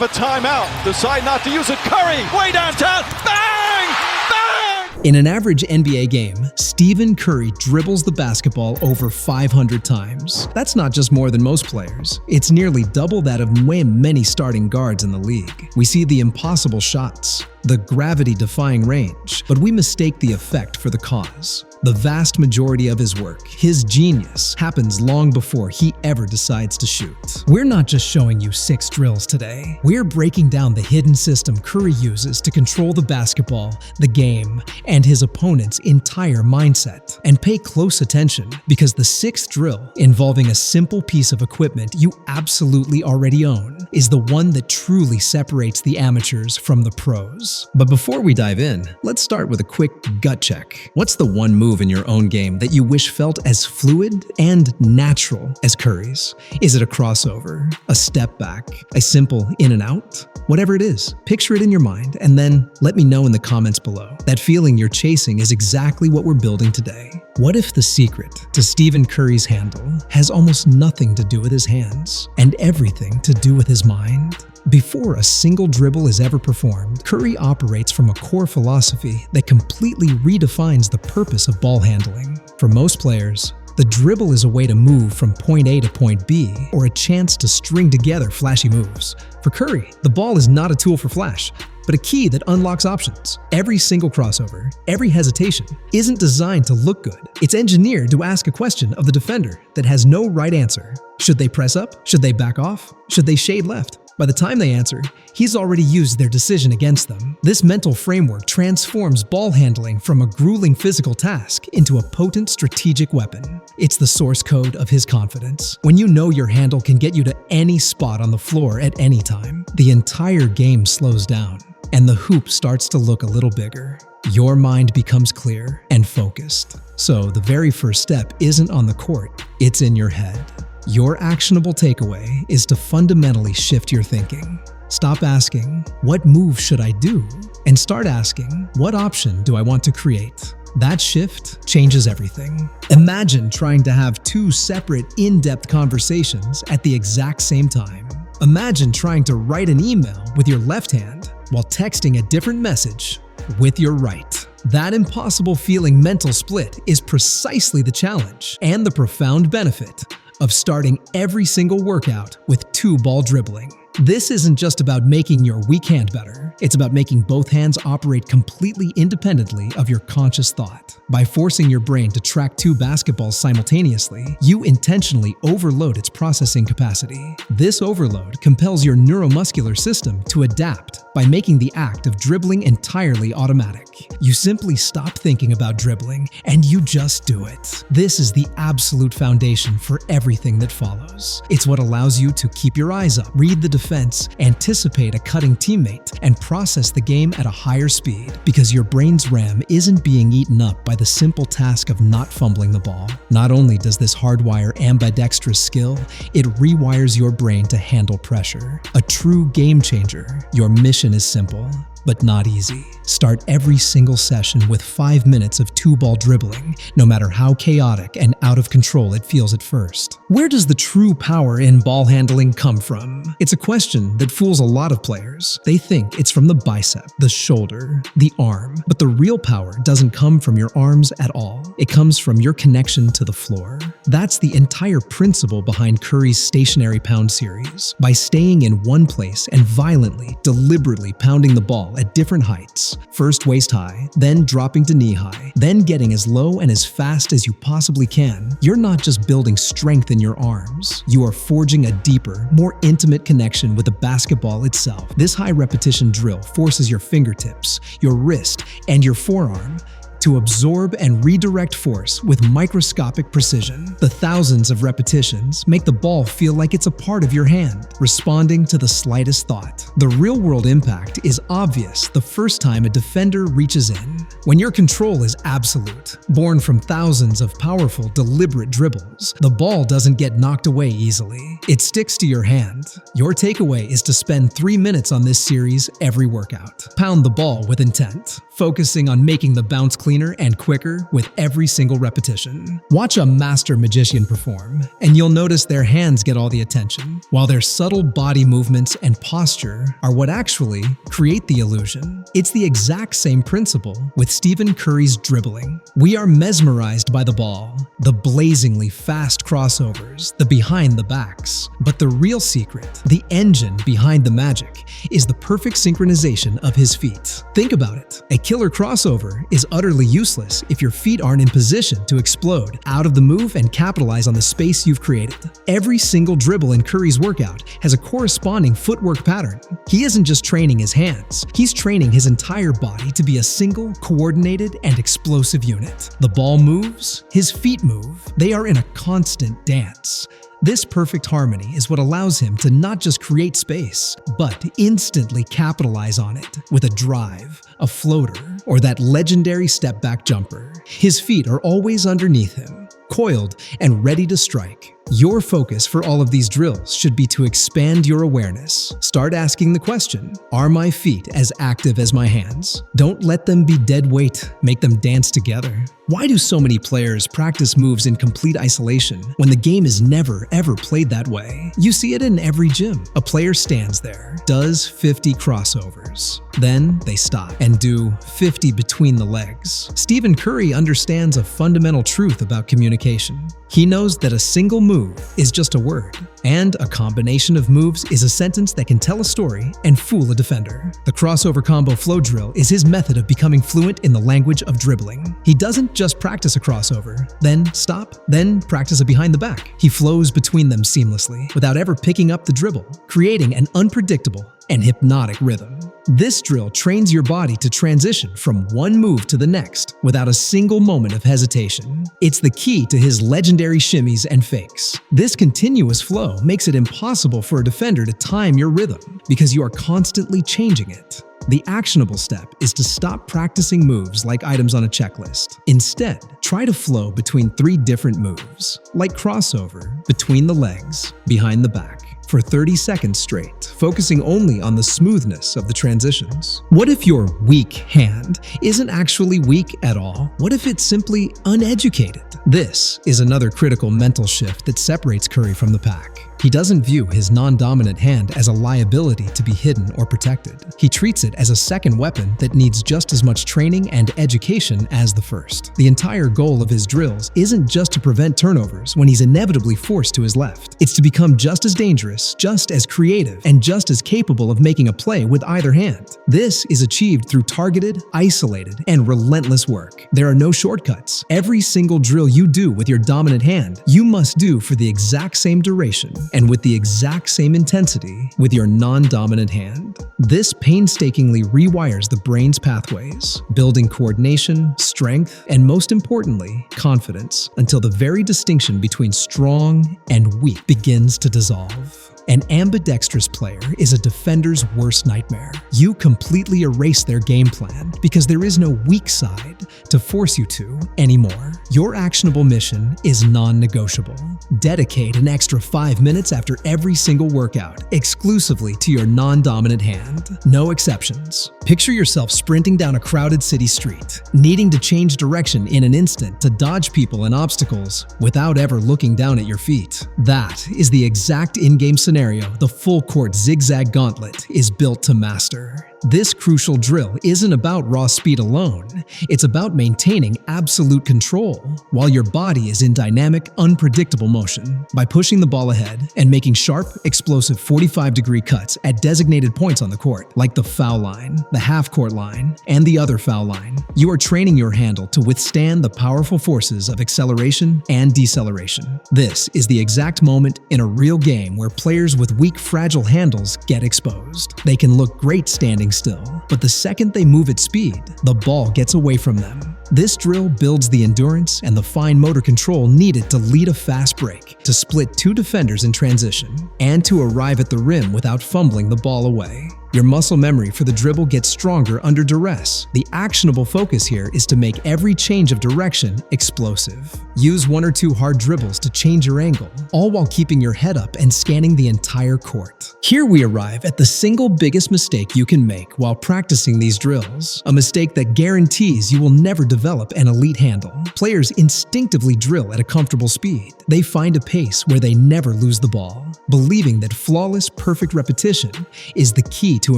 a timeout. Decide not to use it. Curry, way downtown. Bang! Bang! In an average NBA game, Stephen Curry dribbles the basketball over 500 times. That's not just more than most players. It's nearly double that of many starting guards in the league. We see the impossible shots, the gravity-defying range, but we mistake the effect for the cause. The vast majority of his work, his genius, happens long before he ever decides to shoot. We're not just showing you 6 drills today. We're breaking down the hidden system Curry uses to control the basketball, the game, and his opponent's entire mindset. And pay close attention, because the 6th drill, involving a simple piece of equipment you absolutely already own, is the one that truly separates the amateurs from the pros. But before we dive in, let's start with a quick gut check. What's the one move in your own game that you wish felt as fluid and natural as Curry's? Is it a crossover, a step back, a simple in and out? Whatever it is, picture it in your mind and then let me know in the comments below. That feeling you're chasing is exactly what we're building today. What if the secret to Stephen Curry's handle has almost nothing to do with his hands and everything to do with his mind? Before a single dribble is ever performed, Curry operates from a core philosophy that completely redefines the purpose of ball handling. For most players, the dribble is a way to move from point A to point B, or a chance to string together flashy moves. For Curry, the ball is not a tool for flash, but a key that unlocks options. Every single crossover, every hesitation, isn't designed to look good. It's engineered to ask a question of the defender that has no right answer. Should they press up? Should they back off? Should they shade left? By the time they answer, he's already used their decision against them. This mental framework transforms ball handling from a grueling physical task into a potent strategic weapon. It's the source code of his confidence. When you know your handle can get you to any spot on the floor at any time, the entire game slows down, and the hoop starts to look a little bigger. Your mind becomes clear and focused. So the very first step isn't on the court, it's in your head. Your actionable takeaway is to fundamentally shift your thinking. Stop asking, "What move should I do?" and start asking, "What option do I want to create?" That shift changes everything. Imagine trying to have 2 separate, in-depth conversations at the exact same time. Imagine trying to write an email with your left hand while texting a different message with your right. That impossible feeling mental split is precisely the challenge and the profound benefit of starting every single workout with 2-ball dribbling. This isn't just about making your weak hand better. It's about making both hands operate completely independently of your conscious thought. By forcing your brain to track 2 basketballs simultaneously, you intentionally overload its processing capacity. This overload compels your neuromuscular system to adapt by making the act of dribbling entirely automatic. You simply stop thinking about dribbling and you just do it. This is the absolute foundation for everything that follows. It's what allows you to keep your eyes up, read the defense, anticipate a cutting teammate, and process the game at a higher speed, because your brain's RAM isn't being eaten up by the simple task of not fumbling the ball. Not only does this hardwire ambidextrous skill, it rewires your brain to handle pressure. A true game changer. Your mission is simple, but not easy. Start every single session with 5 minutes of 2-ball dribbling, no matter how chaotic and out of control it feels at first. Where does the true power in ball handling come from? It's a question that fools a lot of players. They think it's from the bicep, the shoulder, the arm, but the real power doesn't come from your arms at all. It comes from your connection to the floor. That's the entire principle behind Curry's stationary pound series. By staying in one place and violently, deliberately pounding the ball at different heights, first waist high, then dropping to knee high, then getting as low and as fast as you possibly can, you're not just building strength in your arms, you are forging a deeper, more intimate connection with the basketball itself. This high repetition drill forces your fingertips, your wrist, and your forearm to absorb and redirect force with microscopic precision. The thousands of repetitions make the ball feel like it's a part of your hand, responding to the slightest thought. The real-world impact is obvious the first time a defender reaches in. When your control is absolute, born from thousands of powerful, deliberate dribbles, the ball doesn't get knocked away easily. It sticks to your hand. Your takeaway is to spend 3 minutes on this series every workout. Pound the ball with intent. focusing on making the bounce cleaner and quicker with every single repetition. Watch a master magician perform, and you'll notice their hands get all the attention, while their subtle body movements and posture are what actually create the illusion. It's the exact same principle with Stephen Curry's dribbling. We are mesmerized by the ball, the blazingly fast crossovers, the behind the backs. But the real secret, the engine behind the magic, is the perfect synchronization of his feet. Think about it. A killer crossover is utterly useless if your feet aren't in position to explode out of the move and capitalize on the space you've created. Every single dribble in Curry's workout has a corresponding footwork pattern. He isn't just training his hands, he's training his entire body to be a single, coordinated, and explosive unit. The ball moves, his feet move, they are in a constant dance. This perfect harmony is what allows him to not just create space, but instantly capitalize on it with a drive, a floater, or that legendary step-back jumper. His feet are always underneath him, coiled and ready to strike. Your focus for all of these drills should be to expand your awareness. Start asking the question, are my feet as active as my hands? Don't let them be dead weight, make them dance together. Why do so many players practice moves in complete isolation when the game is never ever played that way? You see it in every gym. A player stands there, does 50 crossovers. Then they stop and do 50 between the legs. Stephen Curry understands a fundamental truth about communication. He knows that a single move is just a word, and a combination of moves is a sentence that can tell a story and fool a defender. The crossover combo flow drill is his method of becoming fluent in the language of dribbling. He doesn't just practice a crossover, then stop, then practice a behind the back. He flows between them seamlessly without ever picking up the dribble, creating an unpredictable and hypnotic rhythm. This drill trains your body to transition from one move to the next without a single moment of hesitation. It's the key to his legendary shimmies and fakes. This continuous flow makes it impossible for a defender to time your rhythm because you are constantly changing it. The actionable step is to stop practicing moves like items on a checklist. Instead, try to flow between 3 different moves, like crossover, between the legs, behind the back, for 30 seconds straight, focusing only on the smoothness of the transitions. What if your weak hand isn't actually weak at all? What if it's simply uneducated? This is another critical mental shift that separates Curry from the pack. He doesn't view his non-dominant hand as a liability to be hidden or protected. He treats it as a second weapon that needs just as much training and education as the first. The entire goal of his drills isn't just to prevent turnovers when he's inevitably forced to his left. It's to become just as dangerous, just as creative, and just as capable of making a play with either hand. This is achieved through targeted, isolated, and relentless work. There are no shortcuts. Every single drill you do with your dominant hand, you must do for the exact same duration and with the exact same intensity with your non-dominant hand. This painstakingly rewires the brain's pathways, building coordination, strength, and most importantly, confidence, until the very distinction between strong and weak begins to dissolve. An ambidextrous player is a defender's worst nightmare. You completely erase their game plan because there is no weak side to force you to anymore. Your actionable mission is non-negotiable. Dedicate an extra 5 minutes after every single workout exclusively to your non-dominant hand. No exceptions. Picture yourself sprinting down a crowded city street, needing to change direction in an instant to dodge people and obstacles without ever looking down at your feet. That is the exact in-game scenario the full-court zigzag gauntlet is built to master. This crucial drill isn't about raw speed alone. It's about maintaining absolute control while your body is in dynamic, unpredictable motion. By pushing the ball ahead and making sharp, explosive 45-degree cuts at designated points on the court, like the foul line, the half-court line, and the other foul line, you are training your handle to withstand the powerful forces of acceleration and deceleration. This is the exact moment in a real game where players with weak, fragile handles get exposed. They can look great standing still, but the second they move at speed, the ball gets away from them. This drill builds the endurance and the fine motor control needed to lead a fast break, to split 2 defenders in transition, and to arrive at the rim without fumbling the ball away. Your muscle memory for the dribble gets stronger under duress. The actionable focus here is to make every change of direction explosive. Use 1 or 2 hard dribbles to change your angle, all while keeping your head up and scanning the entire court. Here we arrive at the single biggest mistake you can make while practicing these drills, a mistake that guarantees you will never develop an elite handle. Players instinctively drill at a comfortable speed. They find a pace where they never lose the ball, believing that flawless, perfect repetition is the key to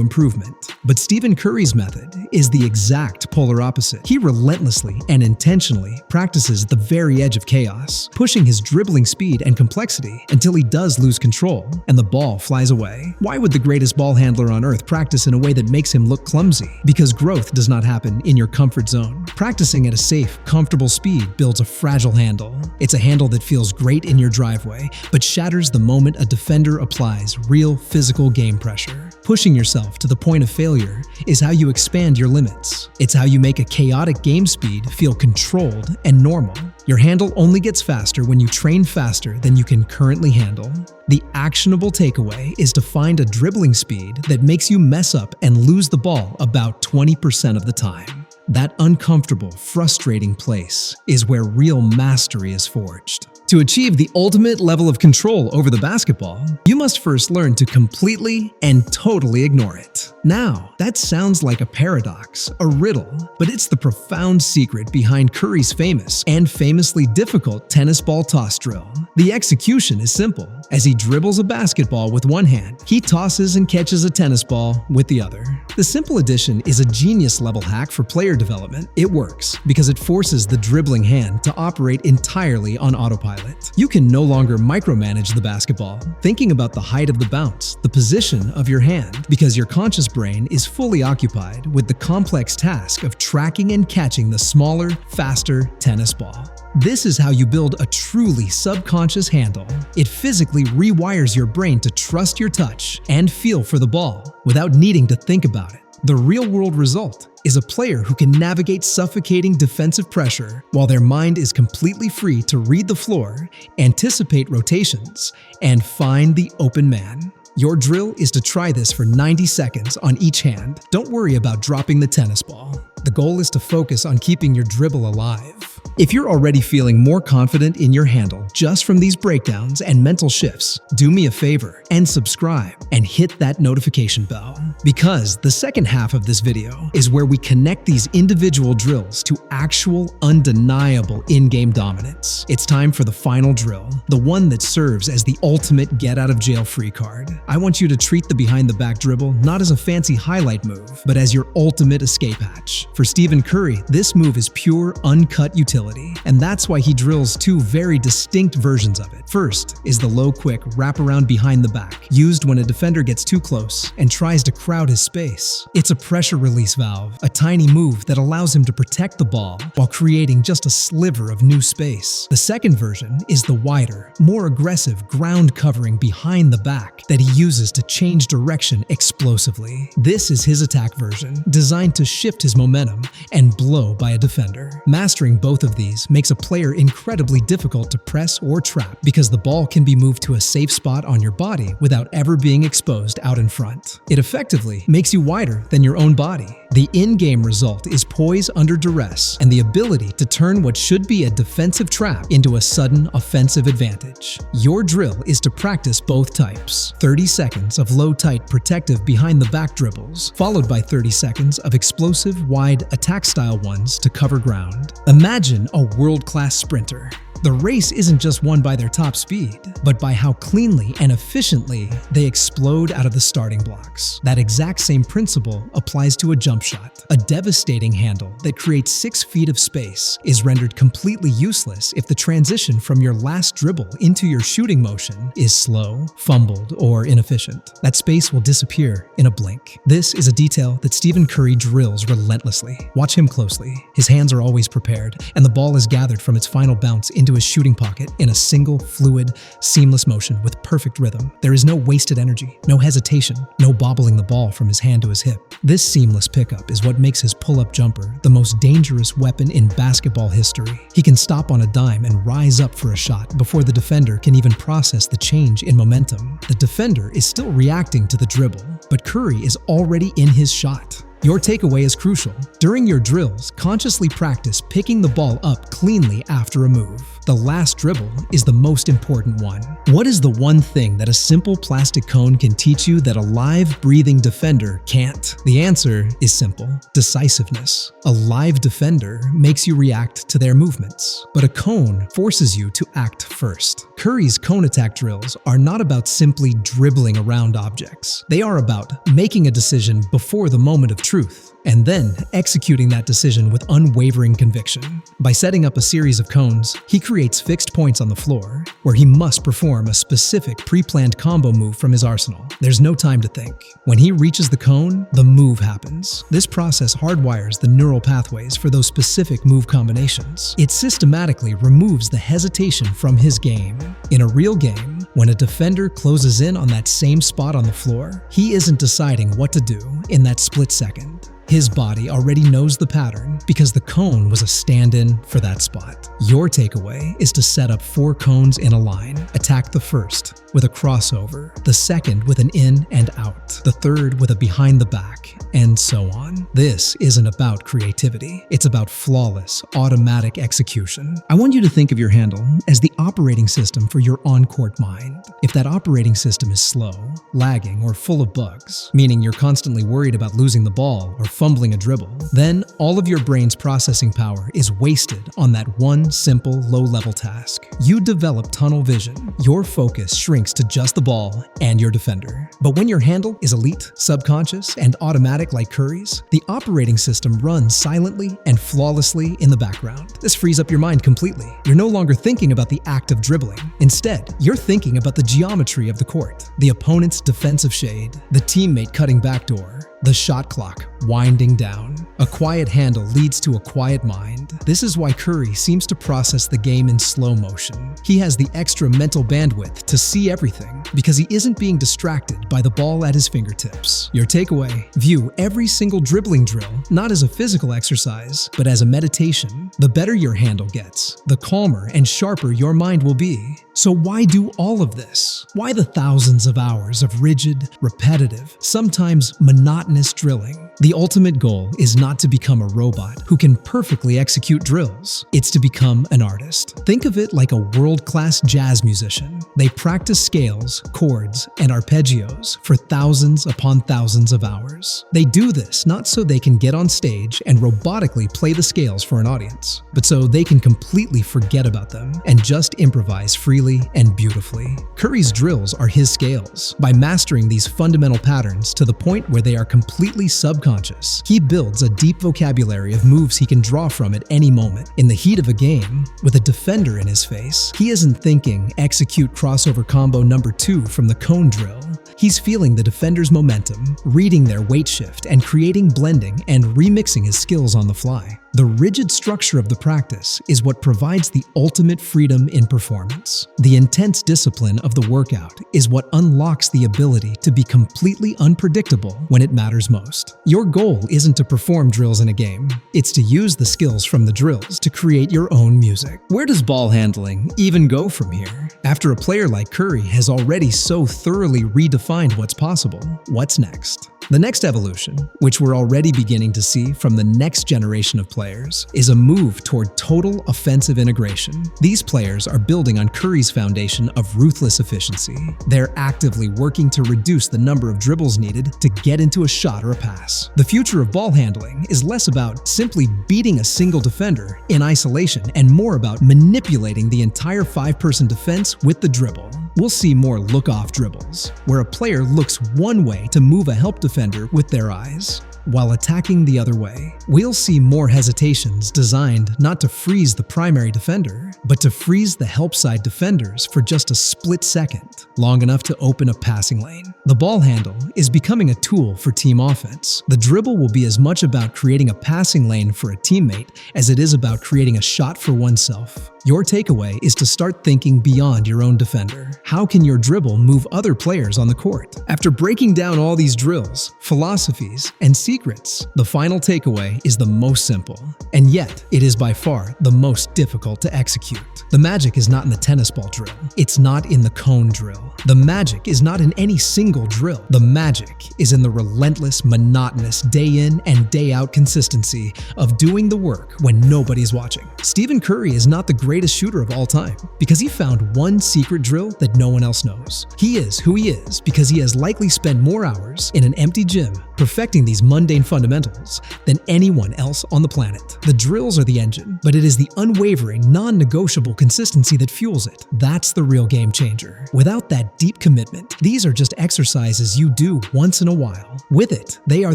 improvement. But Stephen Curry's method is the exact polar opposite. He relentlessly and intentionally practices the very edge of chaos, pushing his dribbling speed and complexity until he does lose control and the ball flies away. Why would the greatest ball handler on earth practice in a way that makes him look clumsy? Because growth does not happen in your comfort zone. Practicing at a safe, comfortable speed builds a fragile handle. It's a handle that feels great in your driveway, but shatters the moment a defender applies real physical game pressure. Pushing yourself to the point of failure is how you expand your limits. It's how you make a chaotic game speed feel controlled and normal. Your handle only gets faster when you train faster than you can currently handle. The actionable takeaway is to find a dribbling speed that makes you mess up and lose the ball about 20% of the time. That uncomfortable, frustrating place is where real mastery is forged. To achieve the ultimate level of control over the basketball, you must first learn to completely and totally ignore it. Now, that sounds like a paradox, a riddle, but it's the profound secret behind Curry's famous and famously difficult tennis ball toss drill. The execution is simple. As he dribbles a basketball with one hand, he tosses and catches a tennis ball with the other. The simple addition is a genius-level hack for player development. It works because it forces the dribbling hand to operate entirely on autopilot. You can no longer micromanage the basketball, thinking about the height of the bounce, the position of your hand, because your conscious brain is fully occupied with the complex task of tracking and catching the smaller, faster tennis ball. This is how you build a truly subconscious handle. It physically rewires your brain to trust your touch and feel for the ball without needing to think about it. The real-world result is a player who can navigate suffocating defensive pressure while their mind is completely free to read the floor, anticipate rotations, and find the open man. Your drill is to try this for 90 seconds on each hand. Don't worry about dropping the tennis ball. The goal is to focus on keeping your dribble alive. If you're already feeling more confident in your handle just from these breakdowns and mental shifts, do me a favor and subscribe and hit that notification bell. Because the second half of this video is where we connect these individual drills to actual, undeniable in-game dominance. It's time for the final drill, the one that serves as the ultimate get-out-of-jail-free card. I want you to treat the behind-the-back dribble not as a fancy highlight move, but as your ultimate escape hatch. For Stephen Curry, this move is pure, uncut utility, and that's why he drills two very distinct versions of it. First is the low, quick wraparound behind the back, used when a defender gets too close and tries to crowd his space. It's a pressure release valve, a tiny move that allows him to protect the ball while creating just a sliver of new space. The second version is the wider, more aggressive ground covering behind the back that he uses to change direction explosively. This is his attack version, designed to shift his momentum and blow by a defender. Mastering both of these makes a player incredibly difficult to press or trap because the ball can be moved to a safe spot on your body without ever being exposed out in front. It effectively makes you wider than your own body. The in-game result is poise under duress and the ability to turn what should be a defensive trap into a sudden offensive advantage. Your drill is to practice both types. 30 seconds of low, tight, protective behind-the-back dribbles, followed by 30 seconds of explosive, wide, attack-style ones to cover ground. Imagine a world-class sprinter. The race isn't just won by their top speed, but by how cleanly and efficiently they explode out of the starting blocks. That exact same principle applies to a jump shot. A devastating handle that creates 6 feet of space is rendered completely useless if the transition from your last dribble into your shooting motion is slow, fumbled, or inefficient. That space will disappear in a blink. This is a detail that Stephen Curry drills relentlessly. Watch him closely. His hands are always prepared, and the ball is gathered from its final bounce into into his shooting pocket in a single, fluid, seamless motion with perfect rhythm. There is no wasted energy, no hesitation, no bobbling the ball from his hand to his hip. This seamless pickup is what makes his pull-up jumper the most dangerous weapon in basketball history. He can stop on a dime and rise up for a shot before the defender can even process the change in momentum. The defender is still reacting to the dribble, but Curry is already in his shot. Your takeaway is crucial. During your drills, consciously practice picking the ball up cleanly after a move. The last dribble is the most important one. What is the one thing that a simple plastic cone can teach you that a live, breathing defender can't? The answer is simple: decisiveness. A live defender makes you react to their movements, but a cone forces you to act first. Curry's cone attack drills are not about simply dribbling around objects. They are about making a decision before the moment of truth, and then executing that decision with unwavering conviction. By setting up a series of cones, he creates fixed points on the floor where he must perform a specific pre-planned combo move from his arsenal. There's no time to think. When he reaches the cone, the move happens. This process hardwires the neural pathways for those specific move combinations. It systematically removes the hesitation from his game. In a real game, when a defender closes in on that same spot on the floor, he isn't deciding what to do in that split second. His body already knows the pattern because the cone was a stand-in for that spot. Your takeaway is to set up 4 cones in a line. Attack the first with a crossover, the second with an in and out, the third with a behind the back, and so on. This isn't about creativity. It's about flawless, automatic execution. I want you to think of your handle as the operating system for your on-court mind. If that operating system is slow, lagging, or full of bugs, meaning you're constantly worried about losing the ball or fumbling a dribble, then all of your brain's processing power is wasted on that one simple low-level task. You develop tunnel vision. Your focus shrinks to just the ball and your defender. But when your handle is elite, subconscious, and automatic like Curry's, the operating system runs silently and flawlessly in the background. This frees up your mind completely. You're no longer thinking about the act of dribbling. Instead, you're thinking about the geometry of the court, the opponent's defensive shade, the teammate cutting backdoor, the shot clock winding down. A quiet handle leads to a quiet mind. This is why Curry seems to process the game in slow motion. He has the extra mental bandwidth to see everything because he isn't being distracted by the ball at his fingertips. Your takeaway: view every single dribbling drill not as a physical exercise, but as a meditation. The better your handle gets, the calmer and sharper your mind will be. So why do all of this? Why the thousands of hours of rigid, repetitive, sometimes monotonous drilling? The ultimate goal is not to become a robot who can perfectly execute drills. It's to become an artist. Think of it like a world-class jazz musician. They practice scales, chords, and arpeggios for thousands upon thousands of hours. They do this not so they can get on stage and robotically play the scales for an audience, but so they can completely forget about them and just improvise freely and beautifully. Curry's drills are his scales. By mastering these fundamental patterns to the point where they are completely subconscious, he builds a deep vocabulary of moves he can draw from at any moment. In the heat of a game, with a defender in his face, he isn't thinking, execute crossover combo number 2 from the cone drill. He's feeling the defender's momentum, reading their weight shift, and creating blending and remixing his skills on the fly. The rigid structure of the practice is what provides the ultimate freedom in performance. The intense discipline of the workout is what unlocks the ability to be completely unpredictable when it matters most. Your goal isn't to perform drills in a game, it's to use the skills from the drills to create your own music. Where does ball handling even go from here? After a player like Curry has already so thoroughly redefined what's possible, what's next? The next evolution, which we're already beginning to see from the next generation of players, is a move toward total offensive integration. These players are building on Curry's foundation of ruthless efficiency. They're actively working to reduce the number of dribbles needed to get into a shot or a pass. The future of ball handling is less about simply beating a single defender in isolation and more about manipulating the entire 5-person defense with the dribble. We'll see more look-off dribbles, where a player looks one way to move a help defender with their eyes, while attacking the other way. We'll see more hesitations designed not to freeze the primary defender, but to freeze the help side defenders for just a split second, long enough to open a passing lane. The ball handle is becoming a tool for team offense. The dribble will be as much about creating a passing lane for a teammate as it is about creating a shot for oneself. Your takeaway is to start thinking beyond your own defender. How can your dribble move other players on the court? After breaking down all these drills, philosophies, and secrets, the final takeaway is the most simple. And yet, it is by far the most difficult to execute. The magic is not in the tennis ball drill. It's not in the cone drill. The magic is not in any single drill. The magic is in the relentless, monotonous, day in and day out consistency of doing the work when nobody's watching. Stephen Curry is not the greatest shooter of all time because he found one secret drill that no one else knows. He is who he is because he has likely spent more hours in an empty gym perfecting these mundane fundamentals than anyone else on the planet. The drills are the engine, but it is the unwavering, non-negotiable consistency that fuels it. That's the real game changer. Without that deep commitment, these are just exercises you do once in a while. With it, they are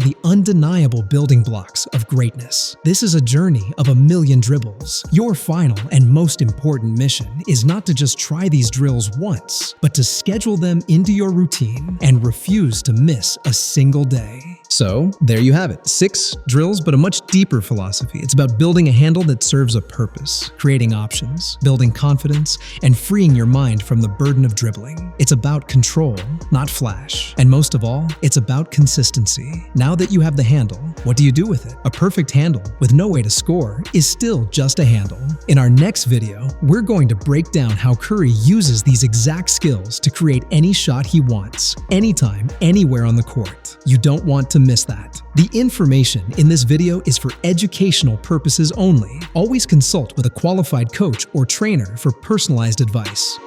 the undeniable building blocks of greatness. This is a journey of a million dribbles. Your final and most important mission is not to just try these drills once, but to schedule them into your routine and refuse to miss a single day. So, there you have it. 6 drills, but a much deeper philosophy. It's about building a handle that serves a purpose, creating options, building confidence, and freeing your mind from the burden of dribbling. It's about control, not flash. And most of all, it's about consistency. Now that you have the handle, what do you do with it? A perfect handle with no way to score is still just a handle. In our next video, we're going to break down how Curry uses these exact skills to create any shot he wants, anytime, anywhere on the court. You don't want to miss that. The information in this video is for educational purposes only. Always consult with a qualified coach or trainer for personalized advice.